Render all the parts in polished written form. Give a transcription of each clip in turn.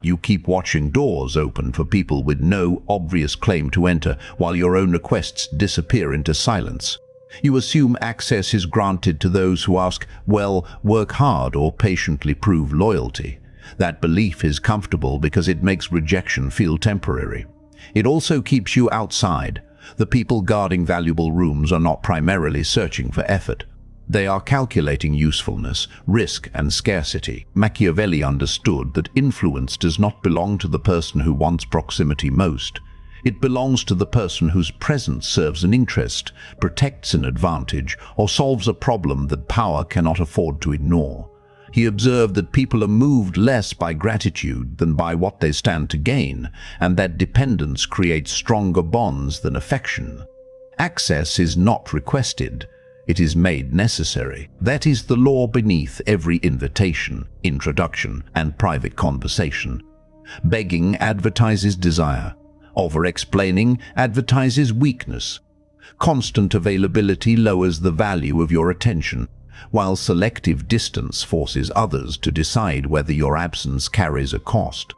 You keep watching doors open for people with no obvious claim to enter, while your own requests disappear into silence. You assume access is granted to those who ask, well, work hard or patiently prove loyalty. That belief is comfortable because it makes rejection feel temporary. It also keeps you outside. The people guarding valuable rooms are not primarily searching for effort. They are calculating usefulness, risk, and scarcity. Machiavelli understood that influence does not belong to the person who wants proximity most. It belongs to the person whose presence serves an interest, protects an advantage, or solves a problem that power cannot afford to ignore. He observed that people are moved less by gratitude than by what they stand to gain, and that dependence creates stronger bonds than affection. Access is not requested. It is made necessary. That is the law beneath every invitation, introduction, and private conversation. Begging advertises desire. Over-explaining advertises weakness. Constant availability lowers the value of your attention, while selective distance forces others to decide whether your absence carries a cost.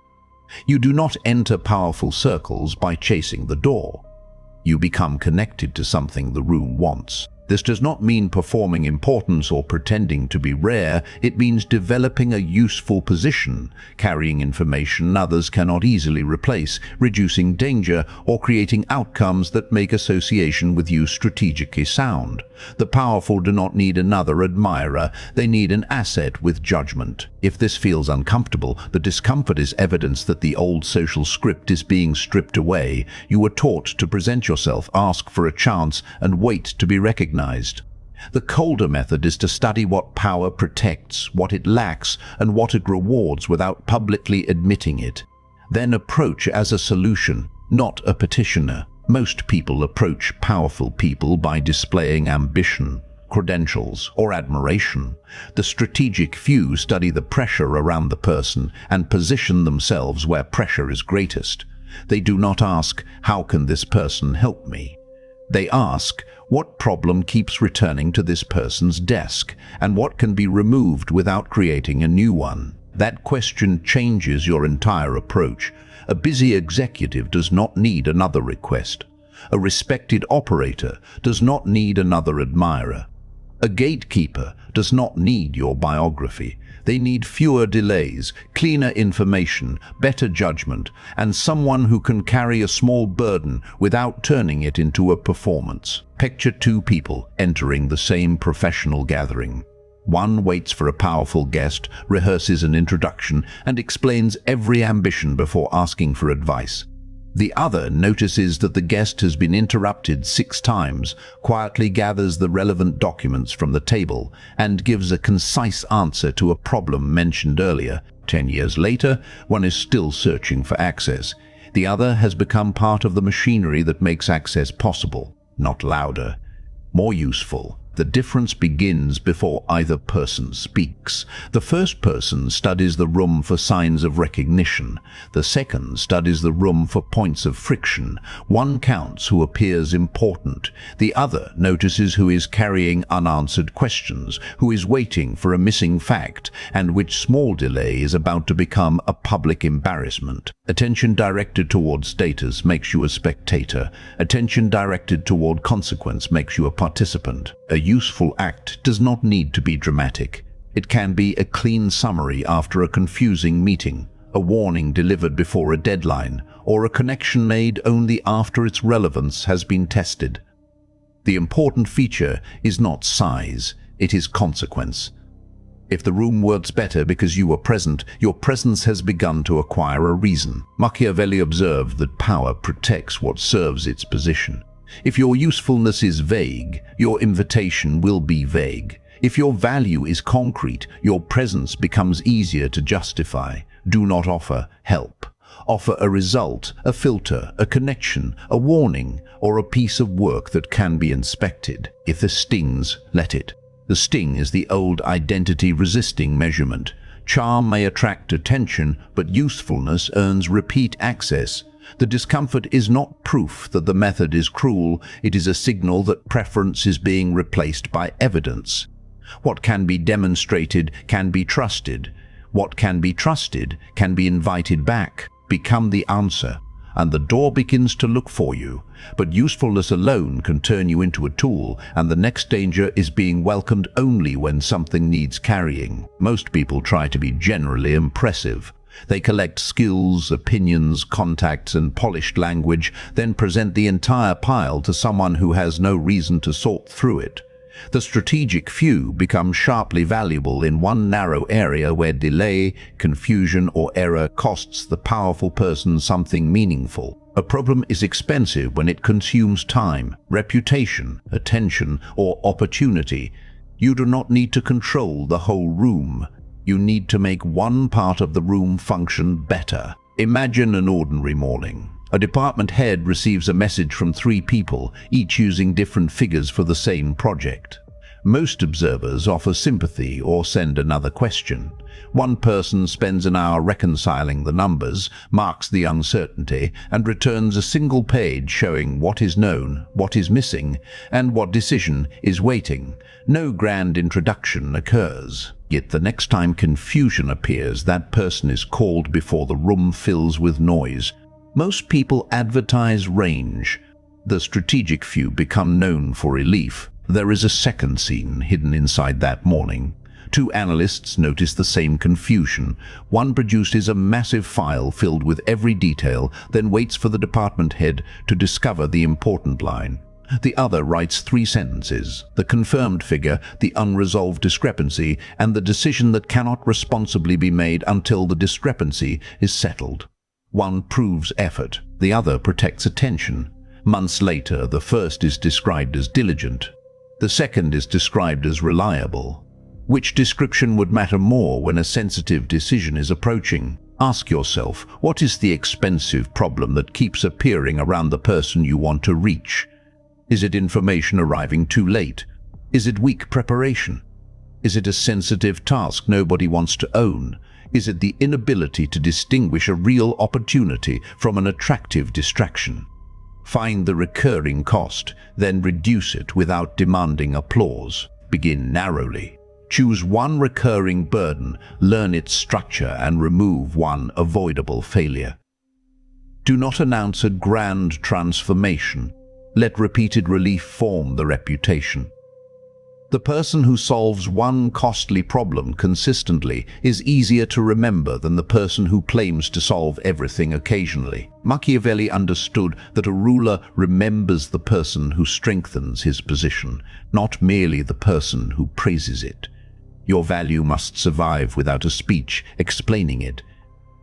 You do not enter powerful circles by chasing the door. You become connected to something the room wants. This does not mean performing importance or pretending to be rare. It means developing a useful position, carrying information others cannot easily replace, reducing danger, or creating outcomes that make association with you strategically sound. The powerful do not need another admirer. They need an asset with judgment. If this feels uncomfortable, the discomfort is evidence that the old social script is being stripped away. You were taught to present yourself, ask for a chance, and wait to be recognized. The colder method is to study what power protects, what it lacks, and what it rewards without publicly admitting it. Then approach as a solution, not a petitioner. Most people approach powerful people by displaying ambition, credentials, or admiration. The strategic few study the pressure around the person and position themselves where pressure is greatest. They do not ask, "How can this person help me?" They ask, "What problem keeps returning to this person's desk, and what can be removed without creating a new one?" That question changes your entire approach. A busy executive does not need another request. A respected operator does not need another admirer. A gatekeeper does not need your biography. They need fewer delays, cleaner information, better judgment, and someone who can carry a small burden without turning it into a performance. Picture two people entering the same professional gathering. One waits for a powerful guest, rehearses an introduction, and explains every ambition before asking for advice. The other notices that the guest has been interrupted 6 times, quietly gathers the relevant documents from the table, and gives a concise answer to a problem mentioned earlier. 10 years later, one is still searching for access. The other has become part of the machinery that makes access possible, not louder, more useful. The difference begins before either person speaks. The first person studies the room for signs of recognition. The second studies the room for points of friction. One counts who appears important. The other notices who is carrying unanswered questions, who is waiting for a missing fact, and which small delay is about to become a public embarrassment. Attention directed toward status makes you a spectator. Attention directed toward consequence makes you a participant. A useful act does not need to be dramatic. It can be a clean summary after a confusing meeting, a warning delivered before a deadline, or a connection made only after its relevance has been tested. The important feature is not size, it is consequence. If the room works better because you were present, your presence has begun to acquire a reason. Machiavelli observed that power protects what serves its position. If your usefulness is vague, your invitation will be vague. If your value is concrete, your presence becomes easier to justify. Do not offer help. Offer a result, a filter, a connection, a warning, or a piece of work that can be inspected. If this stings, let it. The sting is the old identity-resisting measurement. Charm may attract attention, but usefulness earns repeat access. The discomfort is not proof that the method is cruel, it is a signal that preference is being replaced by evidence. What can be demonstrated can be trusted. What can be trusted can be invited back, become the answer, and the door begins to look for you. But usefulness alone can turn you into a tool, and the next danger is being welcomed only when something needs carrying. Most people try to be generally impressive. They collect skills, opinions, contacts, and polished language, then present the entire pile to someone who has no reason to sort through it. The strategic few become sharply valuable in one narrow area where delay, confusion, or error costs the powerful person something meaningful. A problem is expensive when it consumes time, reputation, attention, or opportunity. You do not need to control the whole room. You need to make one part of the room function better. Imagine an ordinary morning. A department head receives a message from 3 people, each using different figures for the same project. Most observers offer sympathy or send another question. One person spends an hour reconciling the numbers, marks the uncertainty, and returns a single page showing what is known, what is missing, and what decision is waiting. No grand introduction occurs. Yet the next time confusion appears, that person is called before the room fills with noise. Most people advertise range. The strategic few become known for relief. There is a second scene hidden inside that morning. 2 analysts notice the same confusion. One produces a massive file filled with every detail, then waits for the department head to discover the important line. The other writes 3 sentences: the confirmed figure, the unresolved discrepancy, and the decision that cannot responsibly be made until the discrepancy is settled. One proves effort, the other protects attention. Months later, the first is described as diligent. The second is described as reliable. Which description would matter more when a sensitive decision is approaching? Ask yourself, what is the expensive problem that keeps appearing around the person you want to reach? Is it information arriving too late? Is it weak preparation? Is it a sensitive task nobody wants to own? Is it the inability to distinguish a real opportunity from an attractive distraction? Find the recurring cost, then reduce it without demanding applause. Begin narrowly. Choose one recurring burden, learn its structure, and remove one avoidable failure. Do not announce a grand transformation. Let repeated relief form the reputation. The person who solves one costly problem consistently is easier to remember than the person who claims to solve everything occasionally. Machiavelli understood that a ruler remembers the person who strengthens his position, not merely the person who praises it. Your value must survive without a speech explaining it.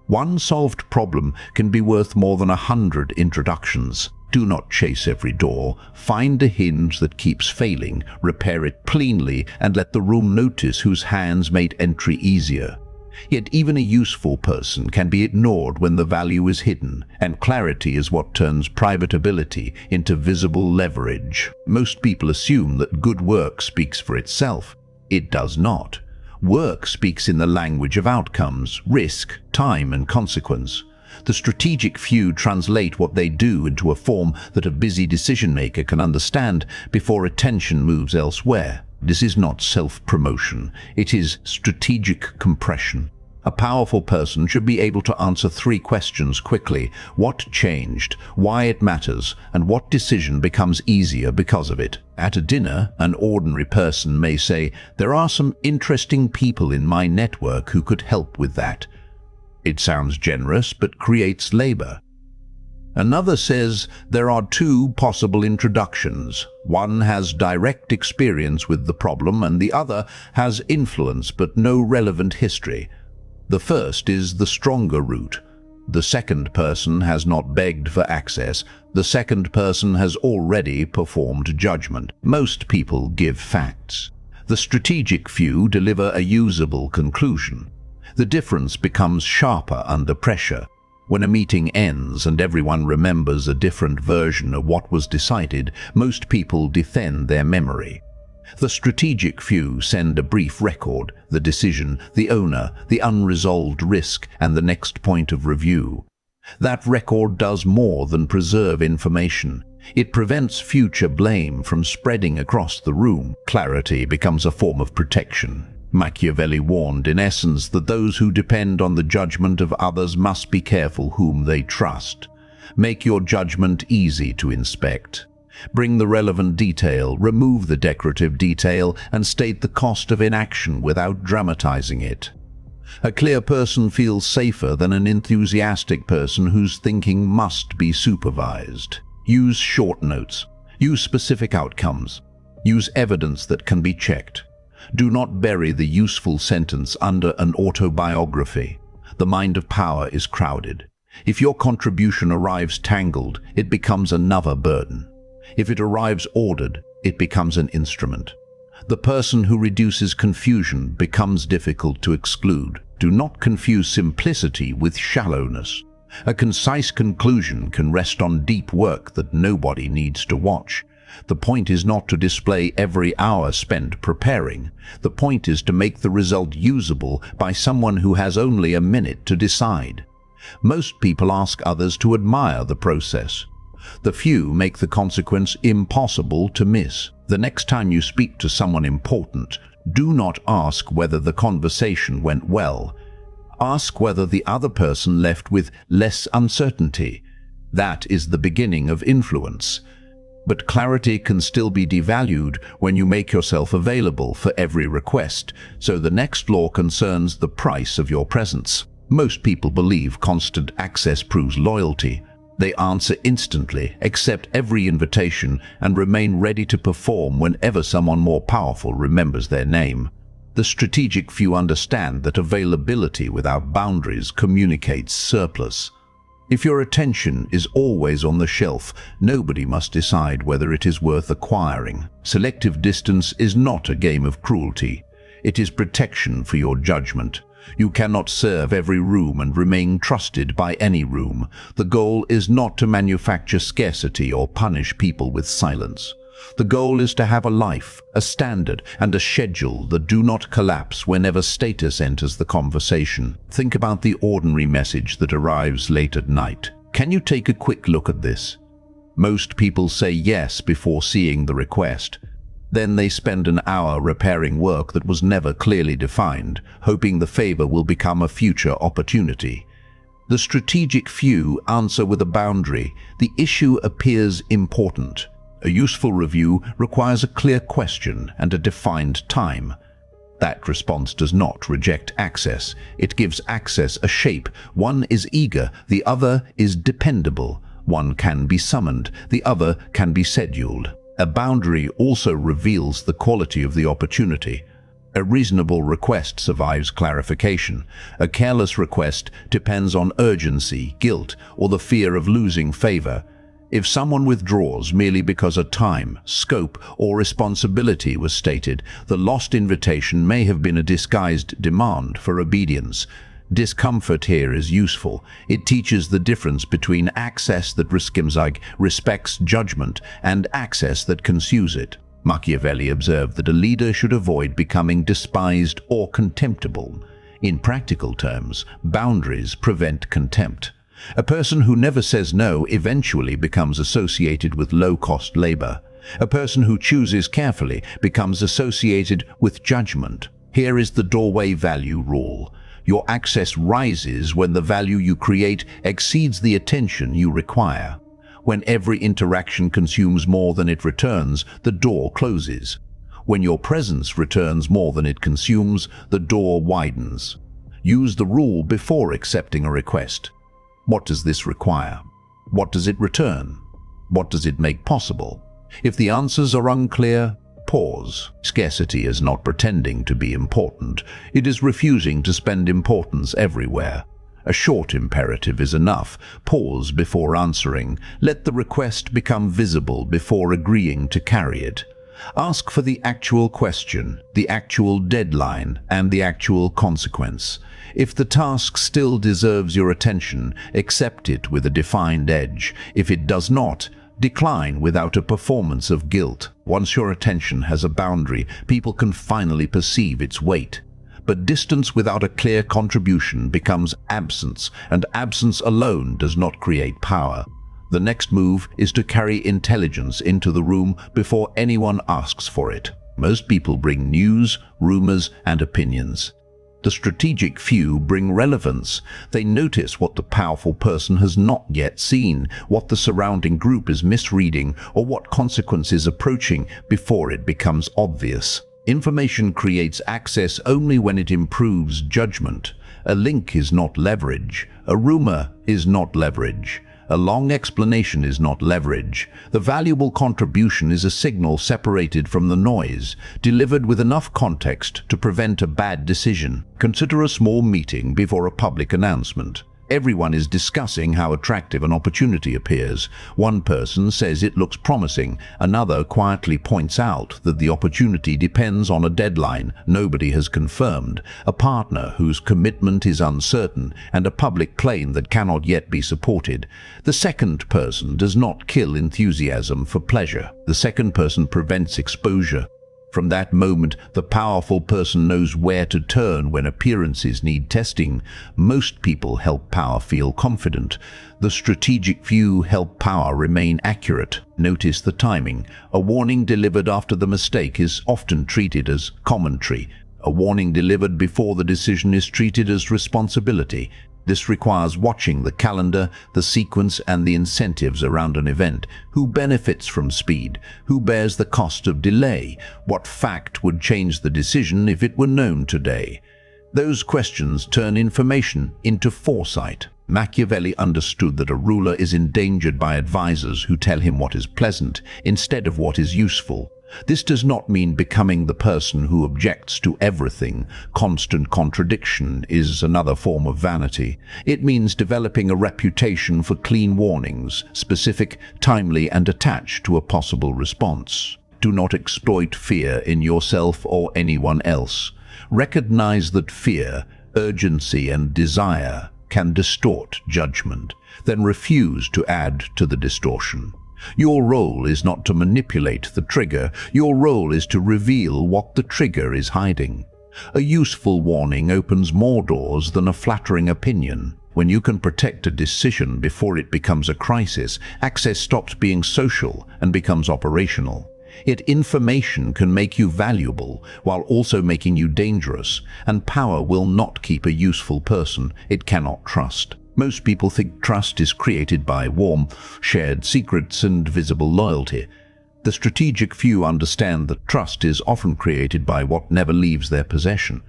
One solved problem can be worth more than 100 introductions. Do not chase every door. Find a hinge that keeps failing, repair it cleanly, and let the room notice whose hands made entry easier. Yet even a useful person can be ignored when the value is hidden, and clarity is what turns private ability into visible leverage. Most people assume that good work speaks for itself. It does not. Work speaks in the language of outcomes, risk, time, and consequence. The strategic few translate what they do into a form that a busy decision-maker can understand before attention moves elsewhere. This is not self-promotion. It is strategic compression. A powerful person should be able to answer 3 questions quickly: what changed, why it matters, and what decision becomes easier because of it. At a dinner, an ordinary person may say, "There are some interesting people in my network who could help with that." It sounds generous, but creates labor. Another says, "There are 2 possible introductions. One has direct experience with the problem, and the other has influence but no relevant history. The first is the stronger route. The second person has not begged for access. The second person has already performed judgment." Most people give facts. The strategic few deliver a usable conclusion. The difference becomes sharper under pressure. When a meeting ends and everyone remembers a different version of what was decided, most people defend their memory. The strategic few send a brief record: the decision, the owner, the unresolved risk, and the next point of review. That record does more than preserve information. It prevents future blame from spreading across the room. Clarity becomes a form of protection. Machiavelli warned, in essence, that those who depend on the judgment of others must be careful whom they trust. Make your judgment easy to inspect. Bring the relevant detail, remove the decorative detail, and state the cost of inaction without dramatizing it. A clear person feels safer than an enthusiastic person whose thinking must be supervised. Use short notes. Use specific outcomes. Use evidence that can be checked. Do not bury the useful sentence under an autobiography. The mind of power is crowded. If your contribution arrives tangled, it becomes another burden. If it arrives ordered, it becomes an instrument. The person who reduces confusion becomes difficult to exclude. Do not confuse simplicity with shallowness. A concise conclusion can rest on deep work that nobody needs to watch. The point is not to display every hour spent preparing. The point is to make the result usable by someone who has only a minute to decide. Most people ask others to admire the process. The few make the consequence impossible to miss. The next time you speak to someone important, do not ask whether the conversation went well. Ask whether the other person left with less uncertainty. That is the beginning of influence. But clarity can still be devalued when you make yourself available for every request, so the next law concerns the price of your presence. Most people believe constant access proves loyalty. They answer instantly, accept every invitation, and remain ready to perform whenever someone more powerful remembers their name. The strategic few understand that availability without boundaries communicates surplus. If your attention is always on the shelf, nobody must decide whether it is worth acquiring. Selective distance is not a game of cruelty. It is protection for your judgment. You cannot serve every room and remain trusted by any room. The goal is not to manufacture scarcity or punish people with silence. The goal is to have a life, a standard, and a schedule that do not collapse whenever status enters the conversation. Think about the ordinary message that arrives late at night. Can you take a quick look at this? Most people say yes before seeing the request. Then they spend an hour repairing work that was never clearly defined, hoping the favor will become a future opportunity. The strategic few answer with a boundary. The issue appears important. A useful review requires a clear question and a defined time. That response does not reject access. It gives access a shape. One is eager, the other is dependable. One can be summoned, the other can be scheduled. A boundary also reveals the quality of the opportunity. A reasonable request survives clarification. A careless request depends on urgency, guilt, or the fear of losing favor. If someone withdraws merely because a time, scope, or responsibility was stated, the lost invitation may have been a disguised demand for obedience. Discomfort here is useful. It teaches the difference between access that respects judgment and access that consumes it. Machiavelli observed that a leader should avoid becoming despised or contemptible. In practical terms, boundaries prevent contempt. A person who never says no eventually becomes associated with low-cost labor. A person who chooses carefully becomes associated with judgment. Here is the doorway value rule. Your access rises when the value you create exceeds the attention you require. When every interaction consumes more than it returns, the door closes. When your presence returns more than it consumes, the door widens. Use the rule before accepting a request. What does this require? What does it return? What does it make possible? If the answers are unclear, pause. Scarcity is not pretending to be important. It is refusing to spend importance everywhere. A short imperative is enough. Pause before answering. Let the request become visible before agreeing to carry it. Ask for the actual question, the actual deadline, and the actual consequence. If the task still deserves your attention, accept it with a defined edge. If it does not, decline without a performance of guilt. Once your attention has a boundary, people can finally perceive its weight. But distance without a clear contribution becomes absence, and absence alone does not create power. The next move is to carry intelligence into the room before anyone asks for it. Most people bring news, rumors, and opinions. The strategic few bring relevance. They notice what the powerful person has not yet seen, what the surrounding group is misreading, or what consequence is approaching before it becomes obvious. Information creates access only when it improves judgment. A link is not leverage. A rumor is not leverage. A long explanation is not leverage. The valuable contribution is a signal separated from the noise, delivered with enough context to prevent a bad decision. Consider a small meeting before a public announcement. Everyone is discussing how attractive an opportunity appears. One person says it looks promising. Another quietly points out that the opportunity depends on a deadline nobody has confirmed, a partner whose commitment is uncertain, and a public claim that cannot yet be supported. The second person does not kill enthusiasm for pleasure. The second person prevents exposure. From that moment, the powerful person knows where to turn when appearances need testing. Most people help power feel confident. The strategic few help power remain accurate. Notice the timing. A warning delivered after the mistake is often treated as commentary. A warning delivered before the decision is treated as responsibility. This requires watching the calendar, the sequence, and the incentives around an event. Who benefits from speed? Who bears the cost of delay? What fact would change the decision if it were known today? Those questions turn information into foresight. Machiavelli understood that a ruler is endangered by advisors who tell him what is pleasant instead of what is useful. This does not mean becoming the person who objects to everything. Constant contradiction is another form of vanity. It means developing a reputation for clean warnings, specific, timely, and attached to a possible response. Do not exploit fear in yourself or anyone else. Recognize that fear, urgency, and desire can distort judgment, then refuse to add to the distortion. Your role is not to manipulate the trigger. Your role is to reveal what the trigger is hiding. A useful warning opens more doors than a flattering opinion. When you can protect a decision before it becomes a crisis, access stops being social and becomes operational. Yet information can make you valuable while also making you dangerous, and power will not keep a useful person it cannot trust. Most people think trust is created by warm, shared secrets and visible loyalty. The strategic few understand that trust is often created by what never leaves their possession.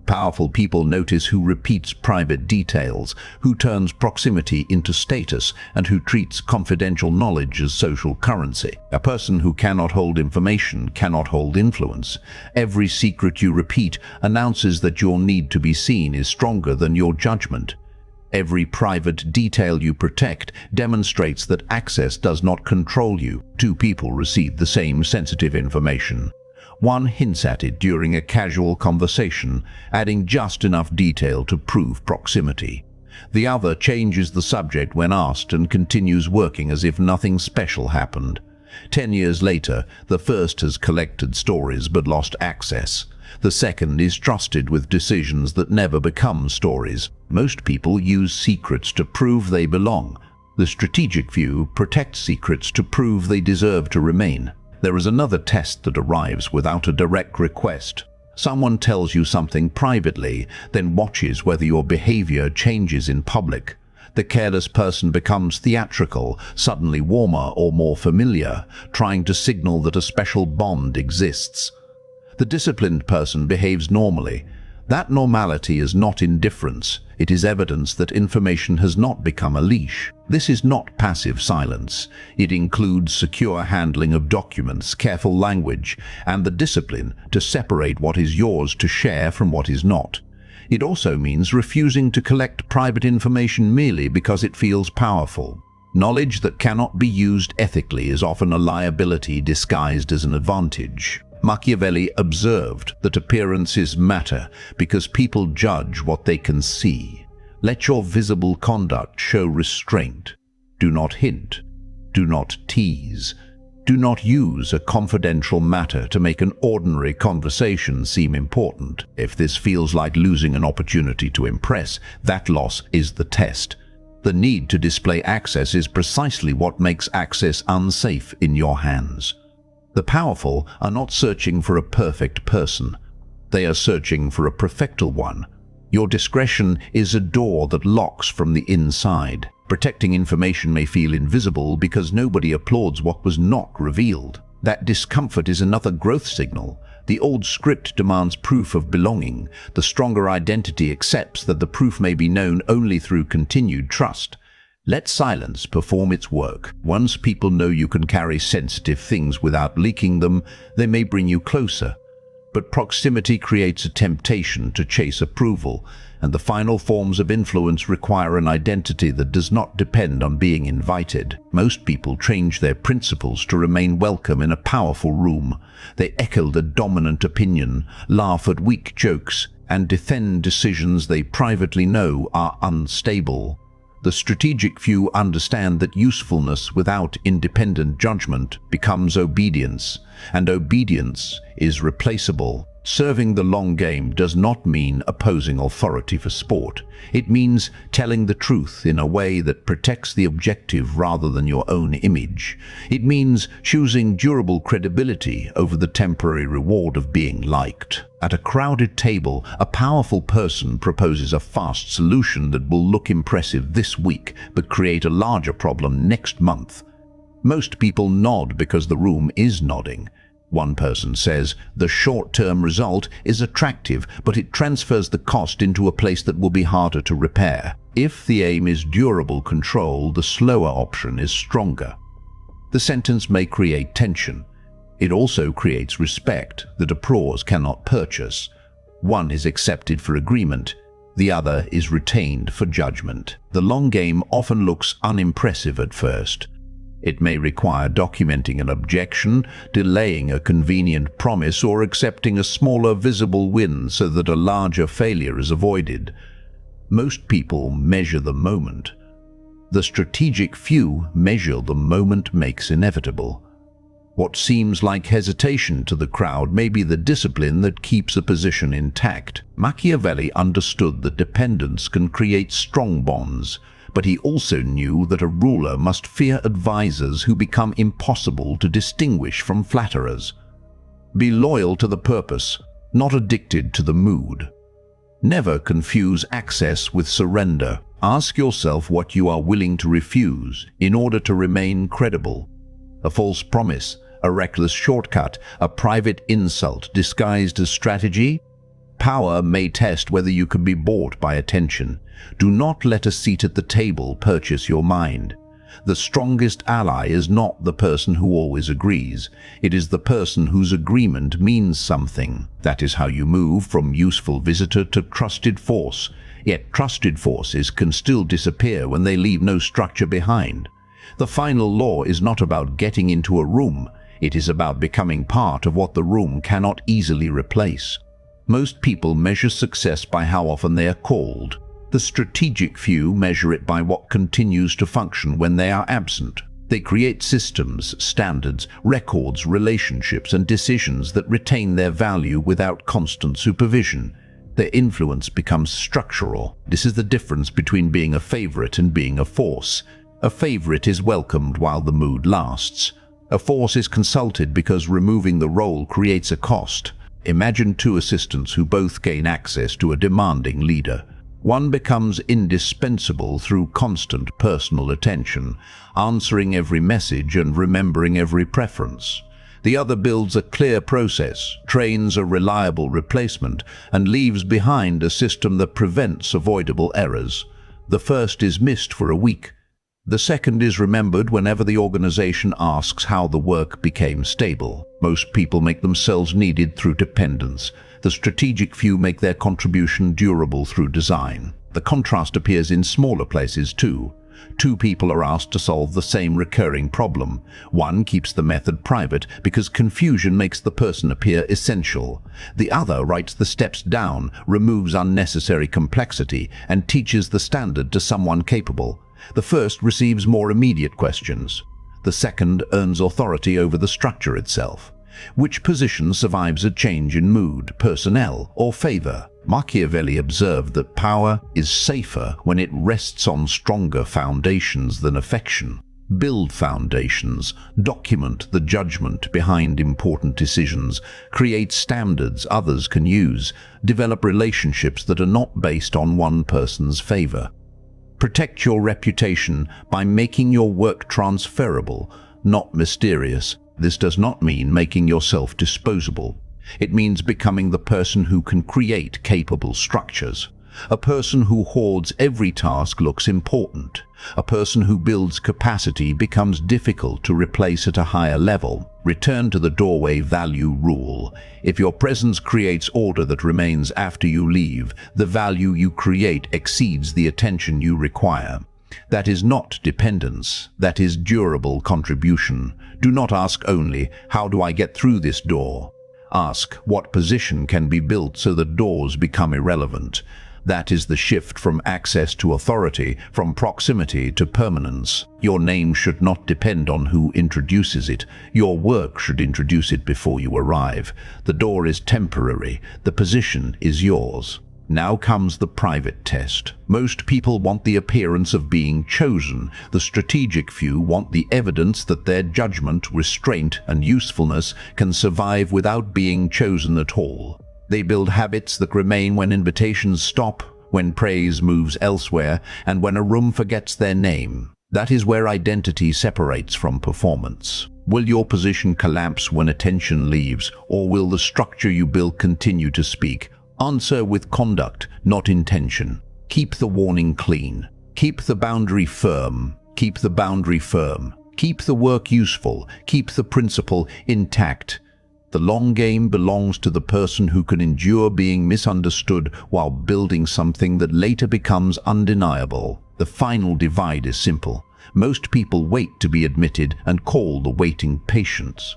Powerful people notice who repeats private details, who turns proximity into status, and who treats confidential knowledge as social currency. A person who cannot hold information cannot hold influence. Every secret you repeat announces that your need to be seen is stronger than your judgment. Every private detail you protect demonstrates that access does not control you. Two people receive the same sensitive information. One hints at it during a casual conversation, adding just enough detail to prove proximity. The other changes the subject when asked and continues working as if nothing special happened. 10 years later, the first has collected stories but lost access. The second is trusted with decisions that never become stories. Most people use secrets to prove they belong. The strategic few protect secrets to prove they deserve to remain. There is another test that arrives without a direct request. Someone tells you something privately, then watches whether your behavior changes in public. The careless person becomes theatrical, suddenly warmer or more familiar, trying to signal that a special bond exists. The disciplined person behaves normally. That normality is not indifference. It is evidence that information has not become a leash. This is not passive silence. It includes secure handling of documents, careful language, and the discipline to separate what is yours to share from what is not. It also means refusing to collect private information merely because it feels powerful. Knowledge that cannot be used ethically is often a liability disguised as an advantage. Machiavelli observed that appearances matter because people judge what they can see. Let your visible conduct show restraint. Do not hint. Do not tease. Do not use a confidential matter to make an ordinary conversation seem important. If this feels like losing an opportunity to impress, that loss is the test. The need to display access is precisely what makes access unsafe in your hands. The powerful are not searching for a perfect person. They are searching for a perfectal one. Your discretion is a door that locks from the inside. Protecting information may feel invisible because nobody applauds what was not revealed. That discomfort is another growth signal. The old script demands proof of belonging. The stronger identity accepts that the proof may be known only through continued trust. Let silence perform its work. Once people know you can carry sensitive things without leaking them, they may bring you closer. But proximity creates a temptation to chase approval, and the final forms of influence require an identity that does not depend on being invited. Most people change their principles to remain welcome in a powerful room. They echo the dominant opinion, laugh at weak jokes, and defend decisions they privately know are unstable. The strategic few understand that usefulness without independent judgment becomes obedience, and obedience is replaceable. Serving the long game does not mean opposing authority for sport. It means telling the truth in a way that protects the objective rather than your own image. It means choosing durable credibility over the temporary reward of being liked. At a crowded table, a powerful person proposes a fast solution that will look impressive this week but create a larger problem next month. Most people nod because the room is nodding. One person says, the short-term result is attractive, but it transfers the cost into a place that will be harder to repair. If the aim is durable control, the slower option is stronger. The sentence may create tension. It also creates respect that applause cannot purchase. One is accepted for agreement, the other is retained for judgment. The long game often looks unimpressive at first. It may require documenting an objection, delaying a convenient promise, or accepting a smaller visible win so that a larger failure is avoided. Most people measure the moment. The strategic few measure the moment makes inevitable. What seems like hesitation to the crowd may be the discipline that keeps a position intact. Machiavelli understood that dependence can create strong bonds, but he also knew that a ruler must fear advisors who become impossible to distinguish from flatterers. Be loyal to the purpose, not addicted to the mood. Never confuse access with surrender. Ask yourself what you are willing to refuse in order to remain credible. A false promise, a reckless shortcut, a private insult disguised as strategy? Power may test whether you can be bought by attention. Do not let a seat at the table purchase your mind. The strongest ally is not the person who always agrees. It is the person whose agreement means something. That is how you move from useful visitor to trusted force. Yet trusted forces can still disappear when they leave no structure behind. The final law is not about getting into a room. It is about becoming part of what the room cannot easily replace. Most people measure success by how often they are called. The strategic few measure it by what continues to function when they are absent. They create systems, standards, records, relationships, and decisions that retain their value without constant supervision. Their influence becomes structural. This is the difference between being a favorite and being a force. A favorite is welcomed while the mood lasts. A force is consulted because removing the role creates a cost. Imagine two assistants who both gain access to a demanding leader. One becomes indispensable through constant personal attention, answering every message and remembering every preference. The other builds a clear process, trains a reliable replacement, and leaves behind a system that prevents avoidable errors. The first is missed for a week. The second is remembered whenever the organization asks how the work became stable. Most people make themselves needed through dependence. The strategic few make their contribution durable through design. The contrast appears in smaller places too. Two people are asked to solve the same recurring problem. One keeps the method private because confusion makes the person appear essential. The other writes the steps down, removes unnecessary complexity, and teaches the standard to someone capable. The first receives more immediate questions. The second earns authority over the structure itself. Which position survives a change in mood, personnel, or favor? Machiavelli observed that power is safer when it rests on stronger foundations than affection. Build foundations, document the judgment behind important decisions, create standards others can use, develop relationships that are not based on one person's favor. Protect your reputation by making your work transferable, not mysterious. This does not mean making yourself disposable. It means becoming the person who can create capable structures. A person who hoards every task looks important. A person who builds capacity becomes difficult to replace at a higher level. Return to the doorway value rule. If your presence creates order that remains after you leave, the value you create exceeds the attention you require. That is not dependence, that is durable contribution. Do not ask only, how do I get through this door? Ask, what position can be built so that doors become irrelevant? That is the shift from access to authority, from proximity to permanence. Your name should not depend on who introduces it. Your work should introduce it before you arrive. The door is temporary. The position is yours. Now comes the private test. Most people want the appearance of being chosen. The strategic few want the evidence that their judgment, restraint, and usefulness can survive without being chosen at all. They build habits that remain when invitations stop, when praise moves elsewhere, and when a room forgets their name. That is where identity separates from performance. Will your position collapse when attention leaves, or will the structure you build continue to speak? Answer with conduct, not intention. Keep the warning clean. Keep the boundary firm. Keep the boundary firm. Keep the work useful. Keep the principle intact. The long game belongs to the person who can endure being misunderstood while building something that later becomes undeniable. The final divide is simple. Most people wait to be admitted and call the waiting patience.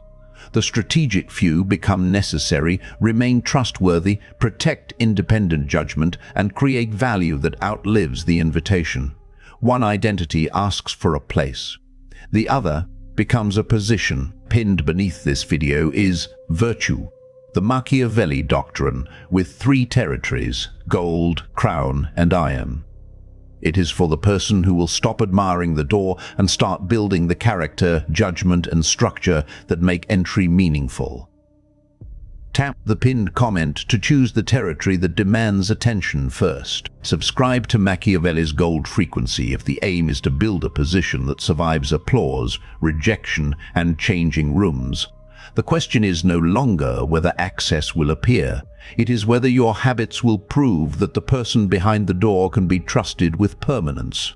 The strategic few become necessary, remain trustworthy, protect independent judgment, and create value that outlives the invitation. One identity asks for a place. The other becomes a position. Pinned beneath this video is virtue, the Machiavelli doctrine, with 3 territories: gold, crown, and iron. It is for the person who will stop admiring the door and start building the character, judgment, and structure that make entry meaningful. Tap the pinned comment to choose the territory that demands attention first. Subscribe to Machiavelli's gold frequency if the aim is to build a position that survives applause, rejection, and changing rooms. The question is no longer whether access will appear. It is whether your habits will prove that the person behind the door can be trusted with permanence.